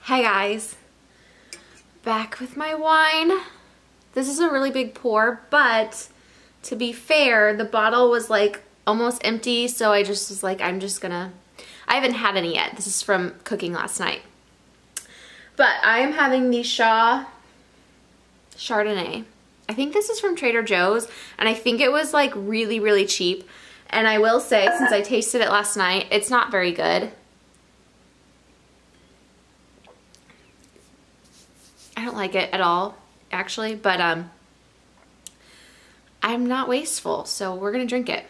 Hi guys, back with my wine. This is a really big pour, but to be fair, the bottle was like almost empty, so I just was like, I haven't had any yet. This is from cooking last night. But I am having the Shaw Chardonnay. I think this is from Trader Joe's, and I think it was like really, really cheap. And I will say, since I tasted it last night, it's not very good. I don't like it at all, actually, but I'm not wasteful, so we're gonna drink it.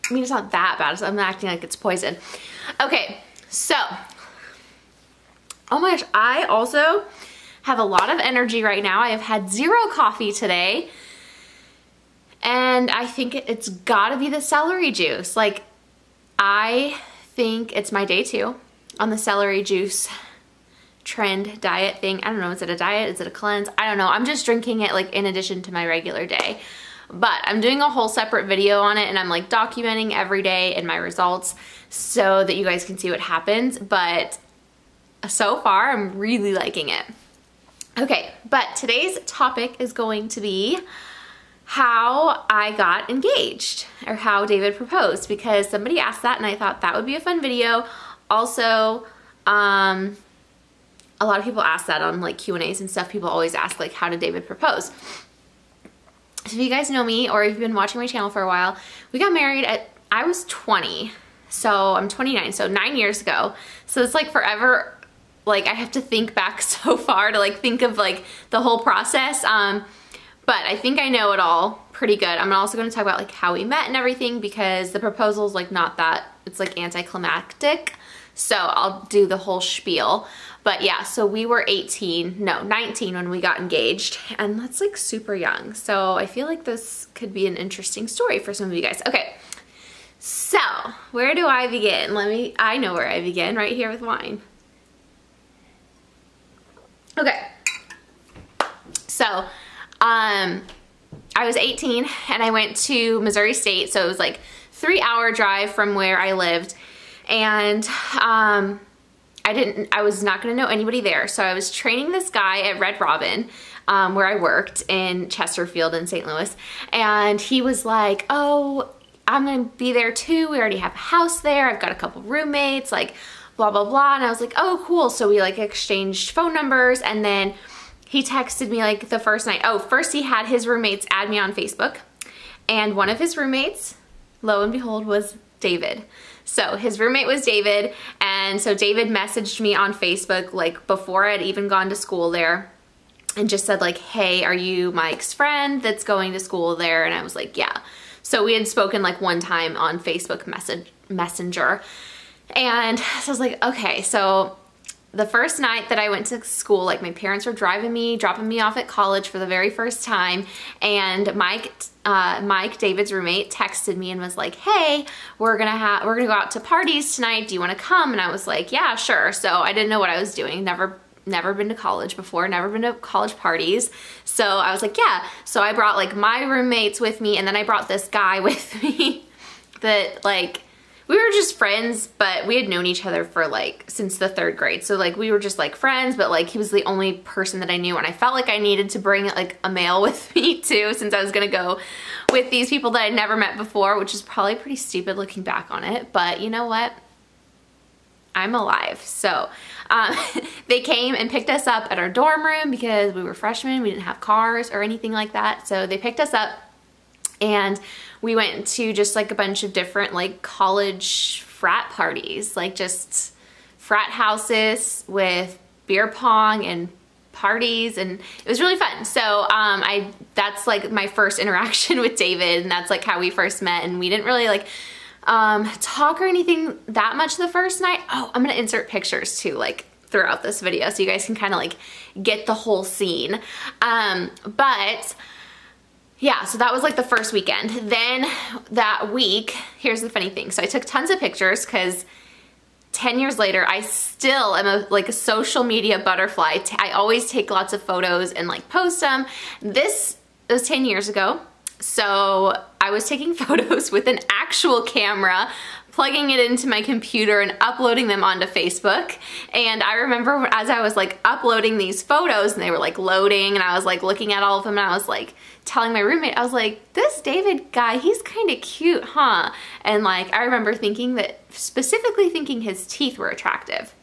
I mean, it's not that bad, so I'm not acting like it's poison. Okay, so, oh my gosh, I also have a lot of energy right now. I have had 0 coffee today, and I think it's gotta be the celery juice. Like, I think it's my day 2 on the celery juice trend diet thing. I don't know, is it a diet? Is it a cleanse? I don't know. I'm just drinking it like in addition to my regular day. But I'm doing a whole separate video on it, and I'm like documenting every day and my results so that you guys can see what happens. But so far, I'm really liking it. Okay, but today's topic is going to be how I got engaged, or how David proposed, because somebody asked that and I thought that would be a fun video. Also, a lot of people ask that on like Q&As and stuff. People always ask like, how did David propose? So if you guys know me, or if you've been watching my channel for a while, we got married at, I was 20, so I'm 29, so 9 years ago. So it's like forever, like I have to think back so far to like think of like the whole process. But I think I know it all pretty good. I'm also going to talk about like how we met and everything, because the proposal is like not that, it's like anticlimactic. So I'll do the whole spiel. But yeah, so we were 19 when we got engaged, and that's like super young. So I feel like this could be an interesting story for some of you guys. Okay, so where do I begin? I know where I begin, right here with wine. Okay, so I was 18 and I went to Missouri State, so it was like 3-hour drive from where I lived, and I was not gonna know anybody there, so I was training this guy at Red Robin, where I worked in Chesterfield in St. Louis, and he was like, oh, I'm gonna be there too, we already have a house there, I've got a couple roommates, like blah blah blah, and I was like, oh cool. So we like exchanged phone numbers, and then he texted me like the first night. Oh, first he had his roommates add me on Facebook, and one of his roommates, lo and behold, was David. So his roommate was David, and so David messaged me on Facebook like before I'd even gone to school there, and just said like, hey, are you Mike's friend that's going to school there? And I was like, yeah. So we had spoken like one time on Facebook Messenger, and so I was like, okay. So the first night that I went to school, like my parents were dropping me off at college for the very first time, and Mike, David's roommate, texted me and was like, hey, we're gonna go out to parties tonight, do you want to come? And I was like, yeah, sure. So I didn't know what I was doing, never been to college before, never been to college parties, so I was like, yeah. So I brought like my roommates with me, and then I brought this guy with me that like, we were just friends, but we had known each other for like since the 3rd grade. So like we were just like friends, but like he was the only person that I knew, and I felt like I needed to bring like a male with me too, since I was gonna go with these people that I'd never met before, which is probably pretty stupid looking back on it, but you know what? I'm alive. So they came and picked us up at our dorm room because we were freshmen, we didn't have cars or anything like that. So they picked us up, and we went to just like a bunch of different like college frat parties, like just frat houses with beer pong and parties, and it was really fun. So that's like my first interaction with David, and that's like how we first met, and we didn't really like talk or anything that much the first night. Oh, I'm gonna insert pictures too, like throughout this video, so you guys can kind of like get the whole scene. But yeah, so that was like the first weekend. Then that week, here's the funny thing. So I took tons of pictures because 10 years later, I still am like a social media butterfly. I always take lots of photos and like post them. This was 10 years ago. So I was taking photos with an actual camera, plugging it into my computer and uploading them onto Facebook. And I remember as I was like uploading these photos and they were like loading and I was like looking at all of them and I was like telling my roommate, I was like, this David guy, he's kind of cute, huh? And like, I remember thinking that, specifically thinking his teeth were attractive,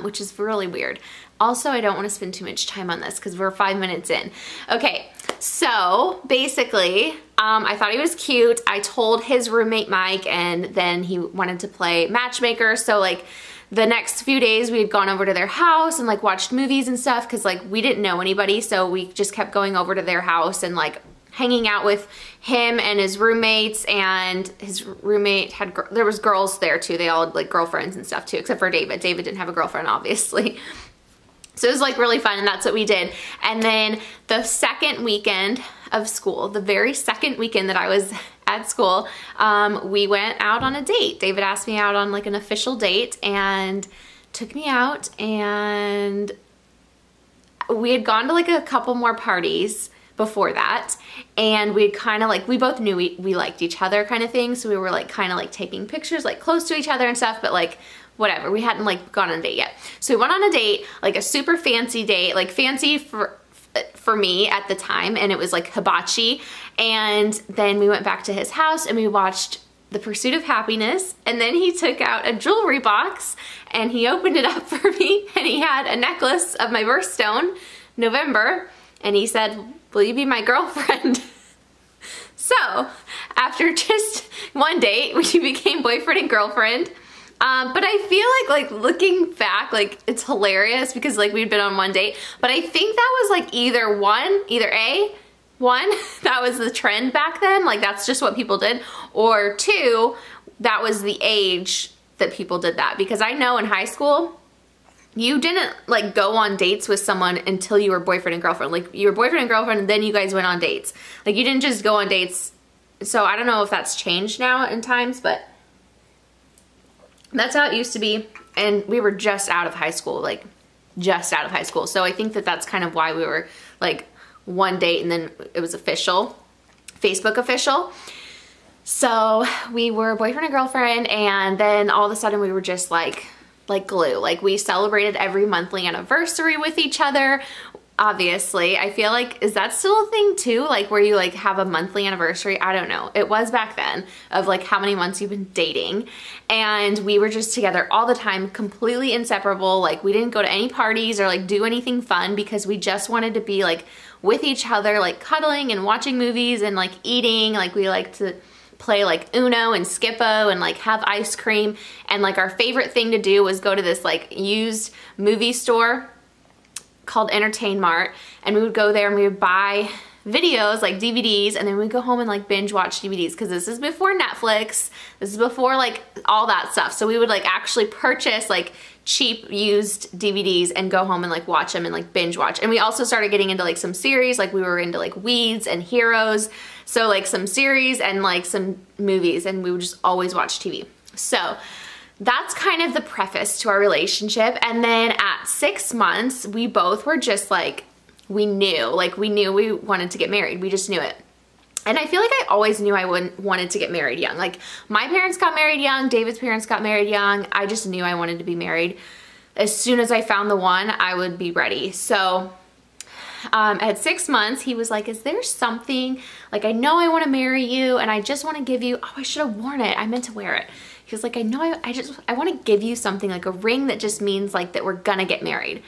which is really weird. Also, I don't want to spend too much time on this because we're 5 minutes in. Okay, so basically, I thought he was cute. I told his roommate Mike, and then he wanted to play matchmaker. So like the next few days we had gone over to their house and like watched movies and stuff because like we didn't know anybody. So we just kept going over to their house and like hanging out with him and his roommates, and his roommate had, there was girls there too. They all had like girlfriends and stuff too, except for David. David didn't have a girlfriend, obviously. So it was like really fun, and that's what we did. And then the second weekend of school, the very second weekend that I was at school, we went out on a date. David asked me out on like an official date and took me out, and we had gone to like a couple more parties before that, and we'd kind of like, we both knew we liked each other kind of thing, so we were like kind of like taking pictures like close to each other and stuff, but like whatever, we hadn't like gone on a date yet. So we went on a date, like a super fancy date, like fancy for me at the time, and it was like hibachi. And then we went back to his house and we watched The Pursuit of Happiness, and then he took out a jewelry box and he opened it up for me, and he had a necklace of my birthstone, November, and he said, will you be my girlfriend? So after just one date, we became boyfriend and girlfriend. But I feel like looking back, like it's hilarious because like we'd been on one date, but I think that was like either one, that was the trend back then, like that's just what people did, or two, that was the age that people did that. Because I know in high school, you didn't like go on dates with someone until you were boyfriend and girlfriend. Like you were boyfriend and girlfriend and then you guys went on dates. Like you didn't just go on dates. So I don't know if that's changed now in times, but that's how it used to be. And we were just out of high school, like just out of high school. So I think that that's kind of why we were like one date and then it was official, Facebook official. So we were boyfriend and girlfriend, and then all of a sudden we were just like glue. Like we celebrated every monthly anniversary with each other. Obviously, I feel like, is that still a thing too? Like where you like have a monthly anniversary? I don't know. It was back then, of like how many months you've been dating. And we were just together all the time, completely inseparable. Like we didn't go to any parties or like do anything fun because we just wanted to be like with each other, like cuddling and watching movies and like eating. Like we like to play like Uno and Skippo and like have ice cream. And like our favorite thing to do was go to this like used movie store called Entertain Mart, and we would go there and we would buy videos, like DVDs, and then we'd go home and like binge watch DVDs, because this is before Netflix, this is before like all that stuff. So we would like actually purchase like cheap used DVDs and go home and like watch them and like binge watch. And we also started getting into like some series, like we were into like Weeds and Heroes, so like some series and like some movies, and we would just always watch TV. So that's kind of the preface to our relationship. And then at 6 months, we both were just like, we knew we wanted to get married. We just knew it. And I feel like I always knew I wanted to get married young. Like my parents got married young, David's parents got married young. I just knew I wanted to be married. As soon as I found the one, I would be ready. So at 6 months, he was like, is there something, like I know I want to marry you and I just want to give you, oh, I should have worn it. I meant to wear it. He was like, I know I want to give you something, like a ring that just means like that we're gonna get married.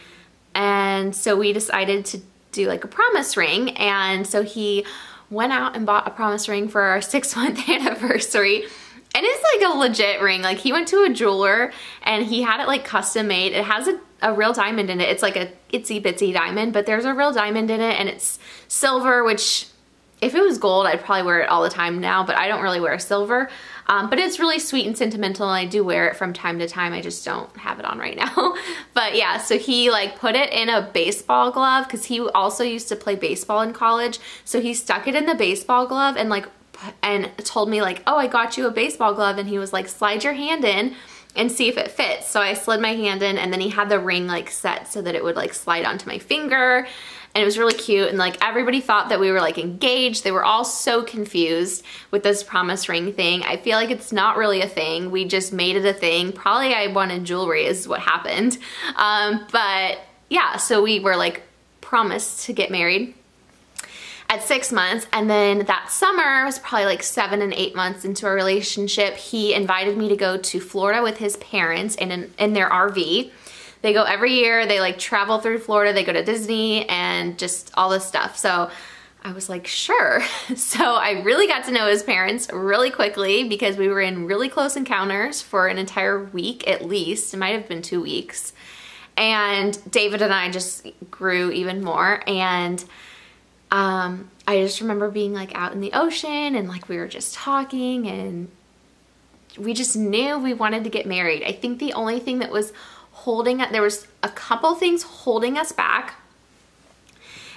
And so we decided to do like a promise ring. And so he went out and bought a promise ring for our 6-month anniversary. And it's like a legit ring. Like he went to a jeweler and he had it like custom made. It has a real diamond in it. It's like a itsy bitsy diamond, but there's a real diamond in it, and it's silver, which if it was gold, I'd probably wear it all the time now, but I don't really wear silver. But it's really sweet and sentimental, and I do wear it from time to time. I just don't have it on right now. But yeah, so he like put it in a baseball glove, because he also used to play baseball in college. So he stuck it in the baseball glove and like, and told me like, oh, I got you a baseball glove. And he was like, slide your hand in and see if it fits. So I slid my hand in, and then he had the ring like set so that it would like slide onto my finger. and it was really cute, and like everybody thought that we were like engaged. They were all so confused with this promise ring thing. I feel like it's not really a thing. We just made it a thing. Probably I wanted jewelry is what happened. But yeah, so we were like promised to get married at 6 months, and then that summer, it was probably like 7 and 8 months into our relationship, he invited me to go to Florida with his parents in their RV. They go every year, they like travel through Florida, they go to Disney and just all this stuff. So I was like, sure. So I really got to know his parents really quickly because we were in really close encounters for an entire week at least. It might have been 2 weeks. And David and I just grew even more, and I just remember being like out in the ocean and like we were just talking, and we just knew we wanted to get married. I think the only thing that was holding it, there was a couple things holding us back.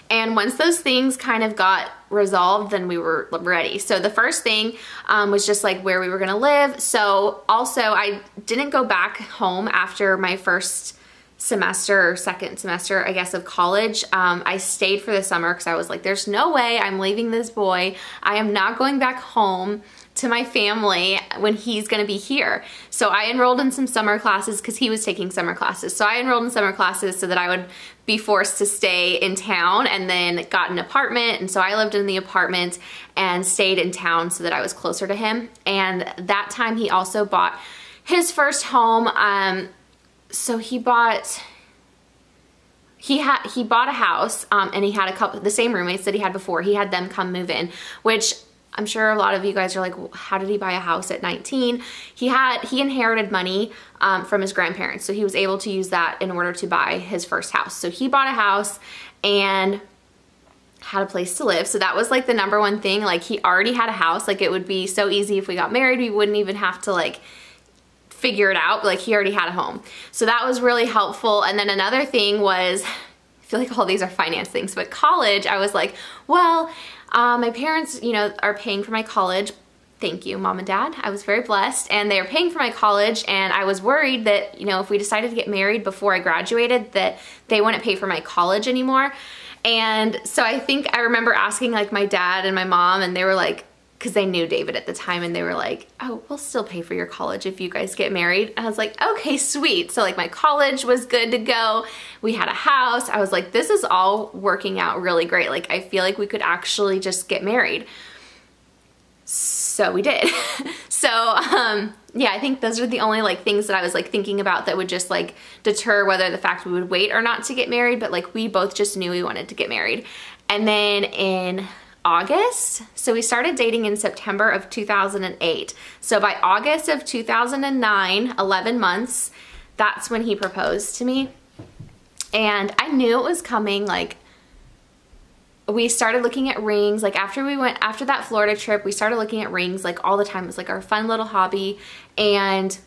And once those things kind of got resolved, then we were ready. So the first thing was just like where we were gonna live. So also I didn't go back home after my first semester or second semester, I guess, of college. I stayed for the summer because I was like, there's no way I'm leaving this boy. I am not going back home to my family when he's gonna be here. So I enrolled in some summer classes because he was taking summer classes. So I enrolled in summer classes so that I would be forced to stay in town, and then got an apartment. And so I lived in the apartment and stayed in town so that I was closer to him. And that time he also bought his first home. So he bought a house, and he had a couple, the same roommates that he had before. He had them come move in, which I'm sure a lot of you guys are like, well, how did he buy a house at 19? He inherited money from his grandparents, so he was able to use that in order to buy his first house. So he bought a house and had a place to live. So that was like the number one thing. Like, he already had a house. Like, it would be so easy if we got married. We wouldn't even have to like figure it out. Like, he already had a home. So that was really helpful. And then another thing was, I feel like all these are finance things, but college, I was like, well, my parents, you know, are paying for my college. Thank you, Mom and Dad. I was very blessed, and they were paying for my college, and I was worried that, you know, if we decided to get married before I graduated, that they wouldn't pay for my college anymore. And so I think I remember asking like my dad and my mom, and they were like, because they knew David at the time, and they were like, oh, we'll still pay for your college if you guys get married. And I was like, okay, sweet. So like my college was good to go. We had a house. I was like, this is all working out really great. Like, I feel like we could actually just get married. So we did. So yeah, I think those are the only like things that I was like thinking about that would just like deter whether the fact we would wait or not to get married. But like, we both just knew we wanted to get married. And then in August, so we started dating in September of 2008. So by August of 2009, 11 months, that's when he proposed to me. And I knew it was coming. Like, we started looking at rings. Like, after that Florida trip, we started looking at rings like all the time. It was like our fun little hobby, and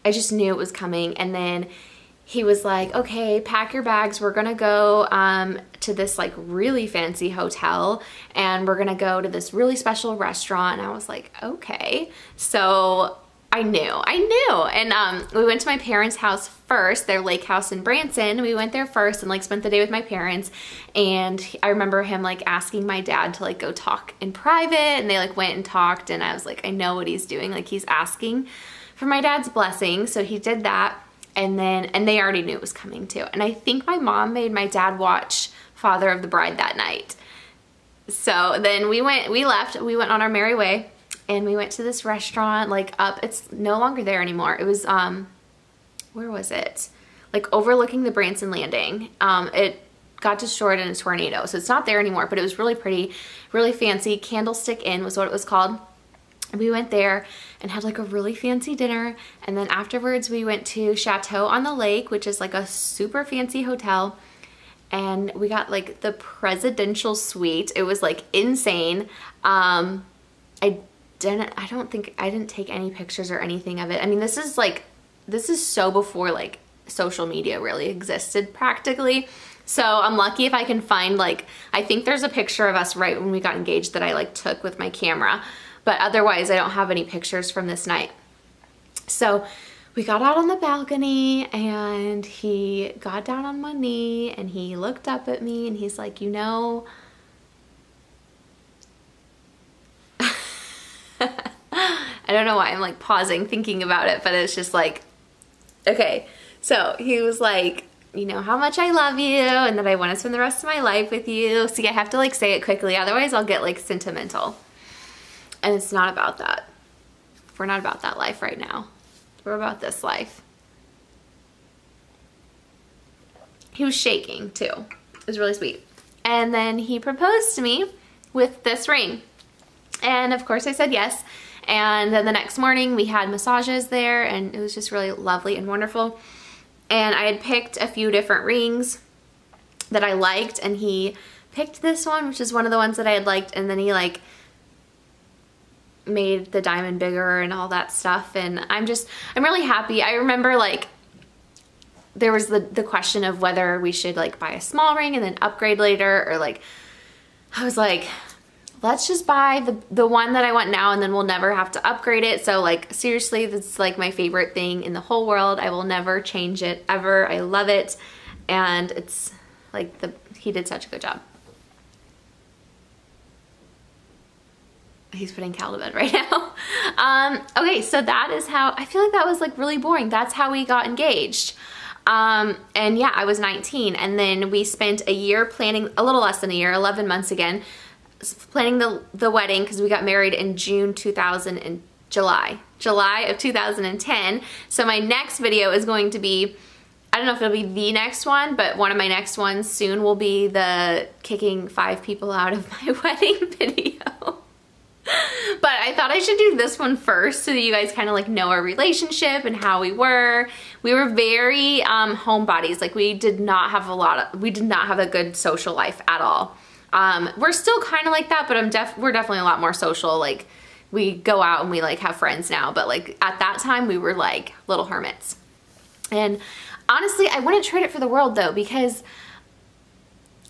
I just knew it was coming. And then he was like, okay, pack your bags. We're gonna go to this like really fancy hotel, and we're gonna go to this really special restaurant. And I was like, okay. So I knew. And we went to my parents' house first, their lake house in Branson. We went there first and like spent the day with my parents. And I remember him like asking my dad to like go talk in private, and they like went and talked, and I was like, I know what he's doing. Like, he's asking for my dad's blessing. So he did that. And they already knew it was coming too. And I think my mom made my dad watch Father of the Bride that night. So then we went on our merry way, and we went to this restaurant, like it's no longer there anymore. It was, where was it? Like overlooking the Branson Landing. It got destroyed in a tornado, so it's not there anymore, but it was really pretty, really fancy. Candlestick Inn was what it was called. We went there and had like a really fancy dinner, and then afterwards we went to Chateau on the Lake, which is like a super fancy hotel, and we got like the presidential suite. It was like insane. I didn't take any pictures or anything of it. I mean, this is so before like social media really existed practically. So I'm lucky if I can find like, I think there's a picture of us right when we got engaged that I like took with my camera. But otherwise, I don't have any pictures from this night. So we got out on the balcony and he got down on one knee and he looked up at me and he's like, you know, I don't know why I'm like pausing thinking about it, but it's just like, okay. So he was like, you know how much I love you and that I want to spend the rest of my life with you. See, I have to like say it quickly, otherwise I'll get like sentimental. And it's not about that. We're not about that life right now. We're about this life. He was shaking too. It was really sweet. And then he proposed to me with this ring. And of course I said yes. And then the next morning we had massages there and it was just really lovely and wonderful. And I had picked a few different rings that I liked and he picked this one, which is one of the ones that I had liked, and then he like made the diamond bigger and all that stuff. And I'm really happy. I remember like there was the question of whether we should like buy a small ring and then upgrade later, or like I was like, let's just buy the one that I want now and then we'll never have to upgrade it. So like seriously, this is like my favorite thing in the whole world. I will never change it ever. I love it. And it's like he did such a good job. He's putting Cal to bed right now. Okay, so that is how, I feel like that was like really boring. That's how we got engaged. And yeah, I was 19 and then we spent a year planning, a little less than a year, 11 months again, planning the wedding because we got married in July of 2010. So my next video is going to be, I don't know if it'll be the next one, but one of my next ones soon will be the kicking 5 people out of my wedding video. But I thought I should do this one first so that you guys kind of like know our relationship and how we were. We were very homebodies. Like we did not have a good social life at all. We're still kind of like that, but we're definitely a lot more social. Like we go out and we like have friends now, but like at that time we were like little hermits. And honestly, I wouldn't trade it for the world though, because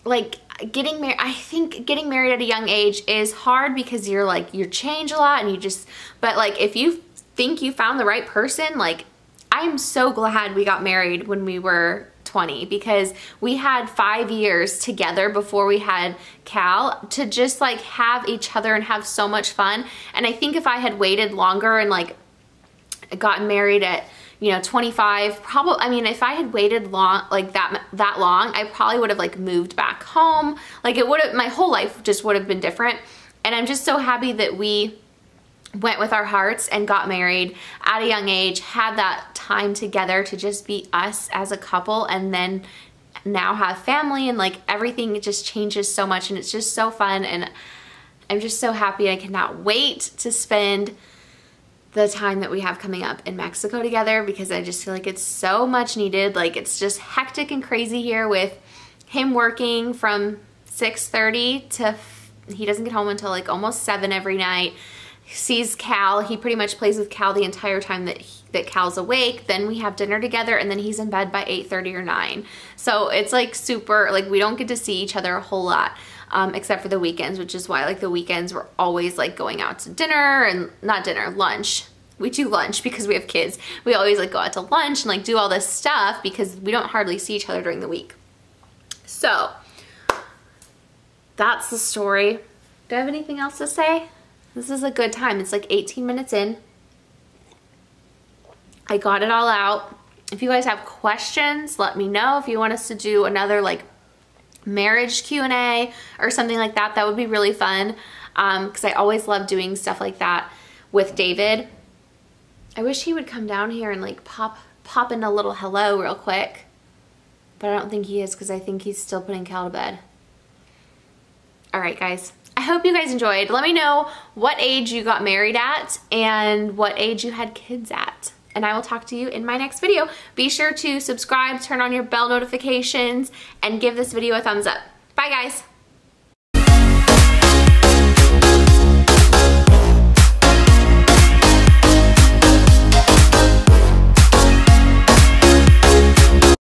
like getting married, I think getting married at a young age is hard because you're like, you change a lot and but like if you think you found the right person, like I'm so glad we got married when we were 20 because we had 5 years together before we had Cal to just like have each other and have so much fun. And I think if I had waited longer and like gotten married at 25, probably, I mean, if I had waited long, like that long, I probably would have like moved back home. Like it would have, my whole life just would have been different. And I'm just so happy that we went with our hearts and got married at a young age, had that time together to just be us as a couple, and then now have family and like everything just changes so much and it's just so fun. And I'm just so happy. I cannot wait to spend the time that we have coming up in Mexico together because I just feel like it's so much needed. Like it's just hectic and crazy here with him working from 6:30 to, he doesn't get home until like almost 7 every night. He sees Cal, he pretty much plays with Cal the entire time that Cal's awake. Then we have dinner together and then he's in bed by 8:30 or 9. So it's like super, like we don't get to see each other a whole lot. Except for the weekends, which is why like the weekends we're always like going out to dinner and not dinner, lunch. We do lunch because we have kids. We always like go out to lunch and like do all this stuff because we don't hardly see each other during the week. So that's the story. Do I have anything else to say? This is a good time. It's like 18 minutes in. I got it all out. If you guys have questions, let me know. If you want us to do another like marriage Q&A or something like that, that would be really fun because I always love doing stuff like that with David. I wish he would come down here and like pop in a little hello real quick, but I don't think he is because I think he's still putting Cal to bed. All right, guys. I hope you guys enjoyed. Let me know what age you got married at and what age you had kids at. And I will talk to you in my next video. Be sure to subscribe, turn on your bell notifications, and give this video a thumbs up. Bye, guys.